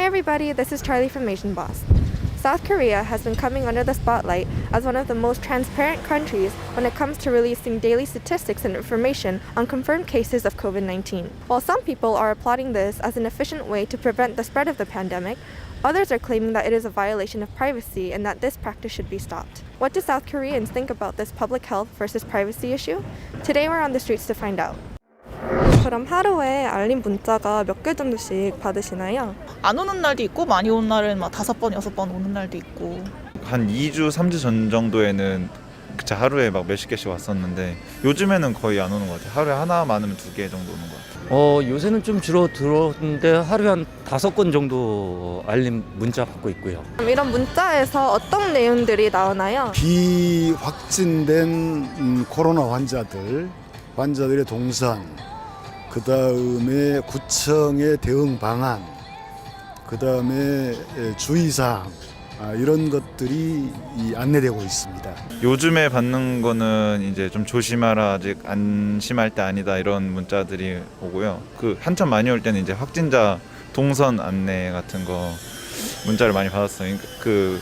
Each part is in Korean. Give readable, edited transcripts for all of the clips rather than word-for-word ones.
everybody, this is Charlie from Asian Boss. South Korea has been coming under the spotlight as one of the most transparent countries when it comes to releasing daily statistics and information on confirmed cases of COVID-19. While some people are applauding this as an efficient way to prevent the spread of the pandemic, others are claiming that it is a violation of privacy and that this practice should be stopped. What do South Koreans think about this public health versus privacy issue? Today we're on the streets to find out. 그럼 하루에 알림 문자가 몇 개 정도씩 받으시나요? 안 오는 날도 있고 많이 오는 날은 막 5번, 6번 오는 날도 있고. 한 2주, 3주 전 정도에는 진짜 하루에 막 몇십 개씩 왔었는데 요즘에는 거의 안 오는 것 같아요. 하루에 하나 많으면 2개 정도 오는 것 같아요. 요새는 좀 줄어들었는데 하루에 한 5건 정도 알림 문자 받고 있고요. 그럼 이런 문자에서 어떤 내용들이 나오나요? 비확진된 코로나 환자들의 동선, 그 다음에 구청의 대응 방안, 그 다음에 주의사항, 이런 것들이 안내되고 있습니다. 요즘에 받는 거는 이제 좀 조심하라, 아직 안심할 때 아니다 이런 문자들이 오고요. 그 한참 많이 올 때는 이제 확진자 동선 안내 같은 거 문자를 많이 받았어요. 그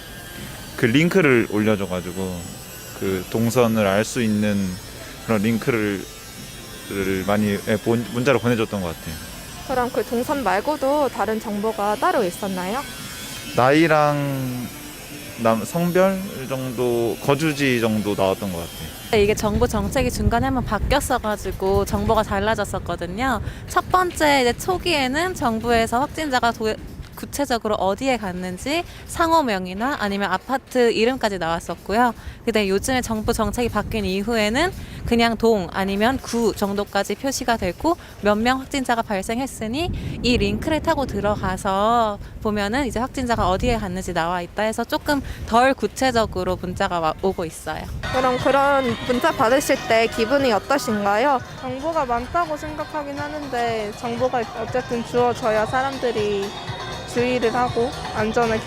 링크를 올려줘가지고 그 동선을 알 수 있는 그런 링크를 많이 문자로 보내줬던 것 같아요. 그럼 그 동선 말고도 다른 정보가 따로 있었나요? 나이랑 성별 정도, 거주지 정도 나왔던 것 같아요. 이게 정부 정책이 중간에 한번 바뀌었어가지고 정보가 달라졌었거든요. 첫 번째 이제 초기에는 정부에서 확진자가 구체적으로 어디에 갔는지 상호명이나 아니면 아파트 이름까지 나왔었고요. 근데 요즘에 정부 정책이 바뀐 이후에는 그냥 동 아니면 구 정도까지 표시가 되고 몇 명 확진자가 발생했으니 이 링크를 타고 들어가서 보면은 이제 확진자가 어디에 갔는지 나와 있다 해서 조금 덜 구체적으로 문자가 오고 있어요. 그럼 그런 문자 받으실 때 기분이 어떠신가요? 정보가 많다고 생각하긴 하는데 정보가 어쨌든 주어져야 사람들이 주의를 하고 안전에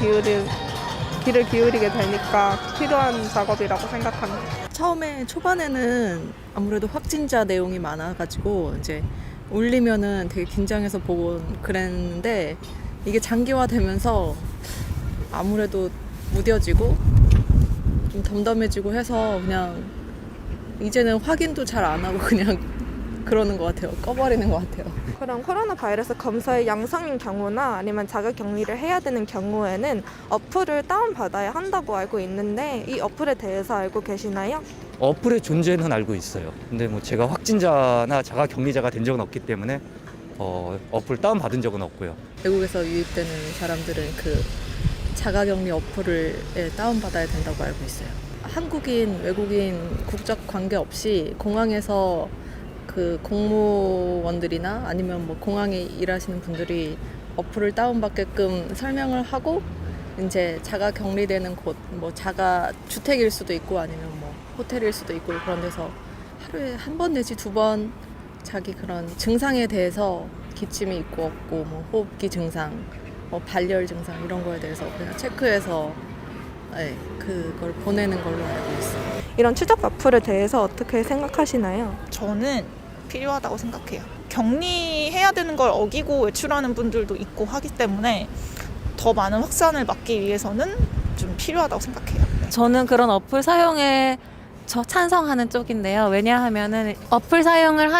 귀를 기울이게 되니까 필요한 작업이라고 생각합니다. 처음에 초반에는 아무래도 확진자 내용이 많아가지고 이제 올리면은 되게 긴장해서 보고 그랬는데 이게 장기화되면서 아무래도 무뎌지고 좀 덤덤해지고 해서 그냥 이제는 확인도 잘 안 하고 그냥 그러는 것 같아요. 꺼버리는 것 같아요. 그럼 코로나 바이러스 검사의 양성인 경우나 아니면 자가 격리를 해야 되는 경우에는 어플을 다운받아야 한다고 알고 있는데 이 어플에 대해서 알고 계시나요? 어플의 존재는 알고 있어요. 근데 뭐 제가 확진자나 자가 격리자가 된 적은 없기 때문에 어플 다운 받은 적은 없고요. 외국에서 유입되는 사람들은 그 자가격리 어플을 다운받아야 된다고 알고 있어요. 한국인, 외국인 국적 관계없이 공항에서 그 공무원들이나 아니면 뭐 공항에 일하시는 분들이 어플을 다운받게끔 설명을 하고 이제 자가 격리되는 곳, 뭐 자가 주택일 수도 있고 아니면 뭐 호텔일 수도 있고 그런 데서 하루에 한 번 내지 2번 자기 그런 증상에 대해서 기침이 있고 없고 뭐 호흡기 증상, 뭐 발열 증상 이런 거에 대해서 그냥 체크해서 그걸 보내는 걸로 알고 있어요. 이런 추적 어플에 대해서 어떻게 생각하시나요? 저는 필요하다고 생각해요. 격리해야 되는 걸 어기고 외출하는 분들도 있고 하기 때문에 더 많은 확산을 막기 위해서는 좀 필요하다고 생각해요. 저는 그런 어플 사용에 찬성하는 쪽인데요. 왜냐하면은 어플 사용을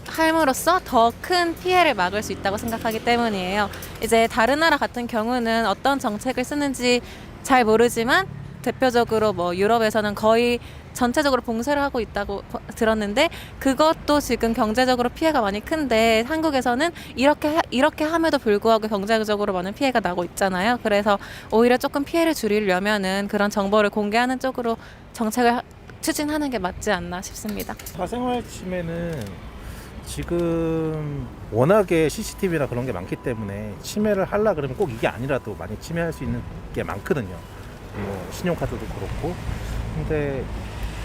함으로써 더 큰 피해를 막을 수 있다고 생각하기 때문이에요. 이제 다른 나라 같은 경우는 어떤 정책을 쓰는지 잘 모르지만 대표적으로 뭐 유럽에서는 거의 전체적으로 봉쇄를 하고 있다고 들었는데 그것도 지금 경제적으로 피해가 많이 큰데 한국에서는 이렇게 함에도 불구하고 경제적으로 많은 피해가 나고 있잖아요. 그래서 오히려 조금 피해를 줄이려면은 그런 정보를 공개하는 쪽으로 정책을 추진하는 게 맞지 않나 싶습니다. 사생활 침해는 지금 워낙에 CCTV나 그런 게 많기 때문에 침해를 하려 그러면 꼭 이게 아니라도 많이 침해할 수 있는 게 많거든요. 뭐 신용카드도 그렇고. 근데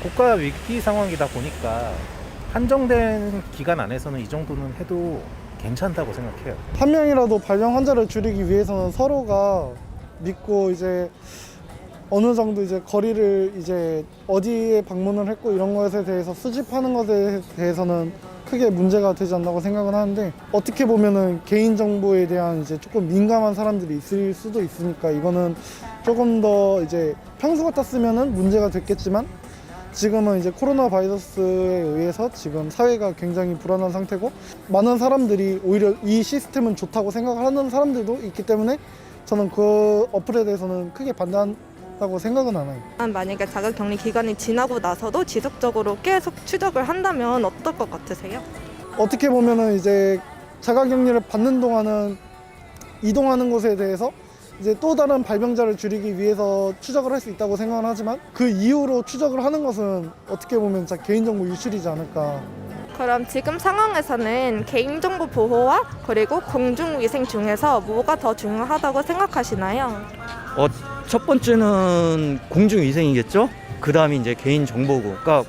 국가 위기 상황이다 보니까 한정된 기간 안에서는 이 정도는 해도 괜찮다고 생각해요. 한 명이라도 발병 환자를 줄이기 위해서는 서로가 믿고 이제 어느 정도 이제 거리를 이제 어디에 방문을 했고 이런 것에 대해서 수집하는 것에 대해서는 크게 문제가 되지 않다고 생각은 하는데, 어떻게 보면은 개인정보에 대한 이제 조금 민감한 사람들이 있을 수도 있으니까 이거는 조금 더 이제 평소 같았으면은 문제가 됐겠지만, 지금은 이제 코로나 바이러스에 의해서 지금 사회가 굉장히 불안한 상태고, 많은 사람들이 오히려 이 시스템은 좋다고 생각하는 사람들도 있기 때문에 저는 그 어플에 대해서는 크게 반대한다고 생각은 안 해요. 만약에 자가격리 기간이 지나고 나서도 지속적으로 계속 추적을 한다면 어떨 것 같으세요? 어떻게 보면은 이제 자가격리를 받는 동안은 이동하는 곳에 대해서 이제 또 다른 발병자를 줄이기 위해서 추적을 할 수 있다고 생각은 하지만, 그 이후로 추적을 하는 것은 어떻게 보면 진짜 개인정보 유출이지 않을까. 그럼 지금 상황에서는 개인정보 보호와 그리고 공중위생 중에서 뭐가 더 중요하다고 생각하시나요? 첫 번째는 공중위생이겠죠. 그 다음이 이제 개인정보고. 그러니까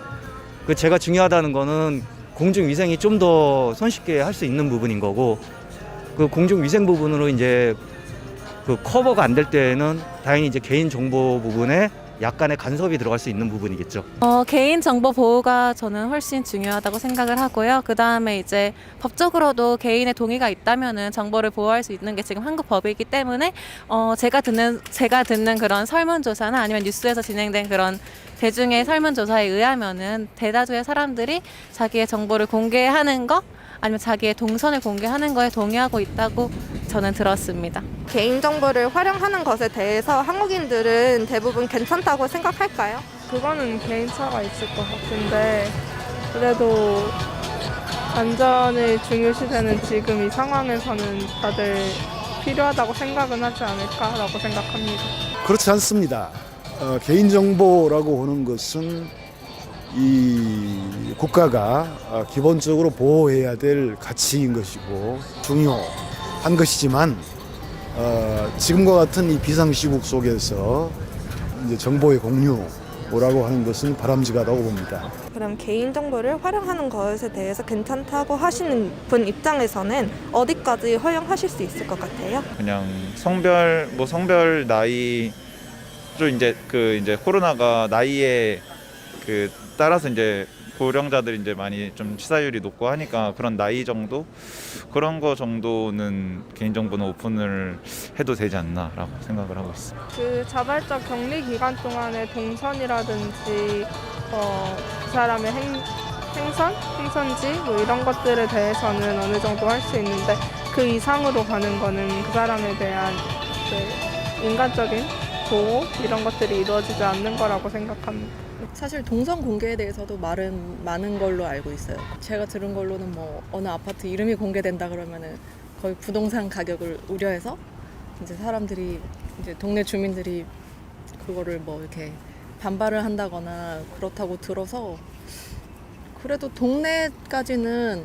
그 제가 중요하다는 거는 공중위생이 좀 더 손쉽게 할 수 있는 부분인 거고, 그 공중위생 부분으로 이제 그 커버가 안 될 때는 다행히 이제 개인정보 부분에 약간의 간섭이 들어갈 수 있는 부분이겠죠. 개인정보 보호가 저는 훨씬 중요하다고 생각을 하고요. 그 다음에 이제 법적으로도 개인의 동의가 있다면은 정보를 보호할 수 있는 게 지금 한국 법이기 때문에 제가 듣는 그런 설문조사나 아니면 뉴스에서 진행된 그런 대중의 설문조사에 의하면은 대다수의 사람들이 자기의 정보를 공개하는 거 아니면 자기의 동선을 공개하는 거에 동의하고 있다고 저는 들었습니다. 개인정보를 활용하는 것에 대해서 한국인들은 대부분 괜찮다고 생각할까요? 그거는 개인차가 있을 것 같은데, 그래도 안전을 중요시되는 지금 이 상황에서는 다들 필요하다고 생각은 하지 않을까라고 생각합니다. 그렇지 않습니다. 개인정보라고 하는 것은 이 국가가 기본적으로 보호해야 될 가치인 것이고 중요한 것이지만, 지금과 같은 이 비상시국 속에서 이제 정보의 공유라고 하는 것은 바람직하다고 봅니다. 그럼 개인정보를 활용하는 것에 대해서 괜찮다고 하시는 분 입장에서는 어디까지 허용하실 수 있을 것 같아요? 그냥 성별 나이로 이제 코로나가 나이에 따라서 이제 고령자들이 이제 많이 좀 치사율이 높고 하니까 그런 나이 정도, 그런 거 정도는 개인정보는 오픈을 해도 되지 않나라고 생각을 하고 있습니다. 그 자발적 격리 기간 동안의 동선이라든지 그 사람의 행선지 뭐 이런 것들에 대해서는 어느 정도 할 수 있는데, 그 이상으로 가는 거는 그 사람에 대한 인간적인 보호 이런 것들이 이루어지지 않는 거라고 생각합니다. 사실 동선 공개에 대해서도 말은 많은 걸로 알고 있어요. 제가 들은 걸로는 뭐 어느 아파트 이름이 공개된다 그러면은 거의 부동산 가격을 우려해서 이제 사람들이, 이제 동네 주민들이 그거를 뭐 이렇게 반발을 한다거나 그렇다고 들어서, 그래도 동네까지는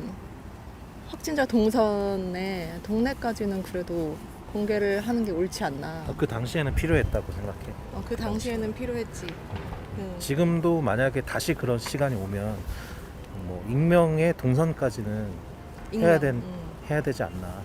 확진자 동선에 동네까지는 그래도 공개를 하는 게 옳지 않나. 그 당시에는 필요했다고 생각해요. 그 당시에는 필요했지. 지금도 만약에 다시 그런 시간이 오면 뭐 익명의 동선까지는 해야 되지 않나,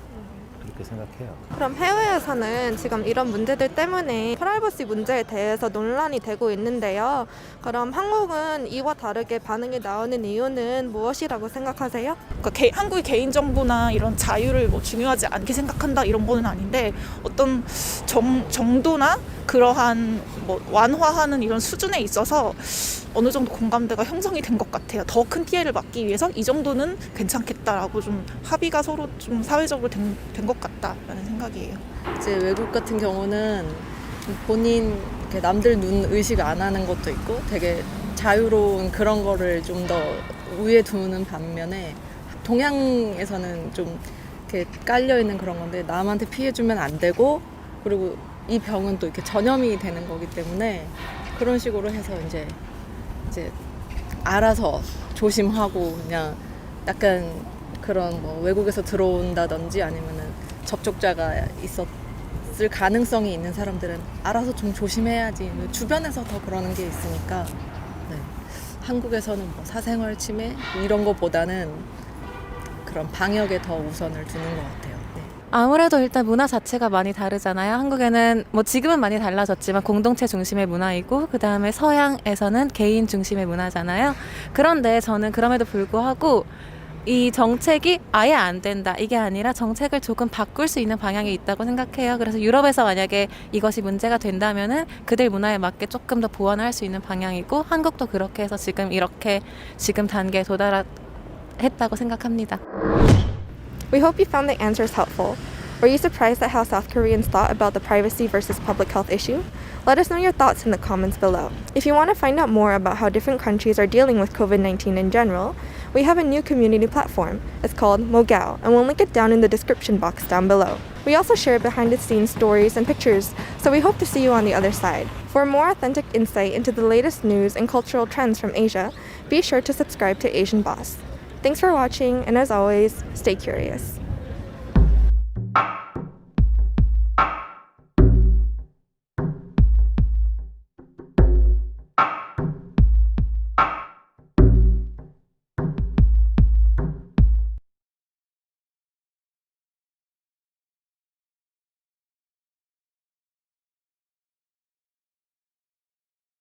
그렇게 생각해요. 그럼 해외에서는 지금 이런 문제들 때문에 프라이버시 문제에 대해서 논란이 되고 있는데요. 그럼 한국은 이와 다르게 반응이 나오는 이유는 무엇이라고 생각하세요? 그러니까 한국의 개인정보나 이런 자유를 뭐 중요하지 않게 생각한다 이런 거는 아닌데, 어떤 정도나 그러한 뭐 완화하는 이런 수준에 있어서 어느 정도 공감대가 형성이 된 것 같아요. 더 큰 피해를 막기 위해서 이 정도는 괜찮겠다라고 좀 합의가 서로 좀 사회적으로 된 것 같다라는 생각이에요. 이제 외국 같은 경우는 본인 이렇게 남들 눈 의식 안 하는 것도 있고 되게 자유로운 그런 거를 좀 더 우위에 두는 반면에, 동양에서는 좀 이렇게 깔려 있는 그런 건데 남한테 피해 주면 안 되고, 그리고 이 병은 또 이렇게 전염이 되는 거기 때문에 그런 식으로 해서 이제 알아서 조심하고, 그냥 약간 그런 뭐 외국에서 들어온다든지 아니면은 접촉자가 있었을 가능성이 있는 사람들은 알아서 좀 조심해야지, 주변에서 더 그러는 게 있으니까. 네. 한국에서는 뭐 사생활 침해 이런 것보다는 그런 방역에 더 우선을 두는 것 같아요. 네. 아무래도 일단 문화 자체가 많이 다르잖아요. 한국에는 뭐 지금은 많이 달라졌지만 공동체 중심의 문화이고 그 다음에 서양에서는 개인 중심의 문화잖아요. 그런데 저는 그럼에도 불구하고 이 정책이 아예 안 된다 이게 아니라 정책을 조금 바꿀 수 있는 방향이 있다고 생각해요. 그래서 유럽에서 만약에 이것이 문제가 된다면은 그들 문화에 맞게 조금 더 보완을 할 수 있는 방향이고 한국도 그렇게 해서 지금 단계에 도달했다고 생각합니다. We hope you found the answers helpful. Were you surprised at how South Koreans thought about the privacy versus public health issue? Let us know your thoughts in the comments below. If you want to find out more about how different countries are dealing with COVID-19 in general, we have a new community platform. It's called Mogao, and we'll link it down in the description box down below. We also share behind-the-scenes stories and pictures, so we hope to see you on the other side. For more authentic insight into the latest news and cultural trends from Asia, be sure to subscribe to Asian Boss. Thanks for watching, and as always, stay curious.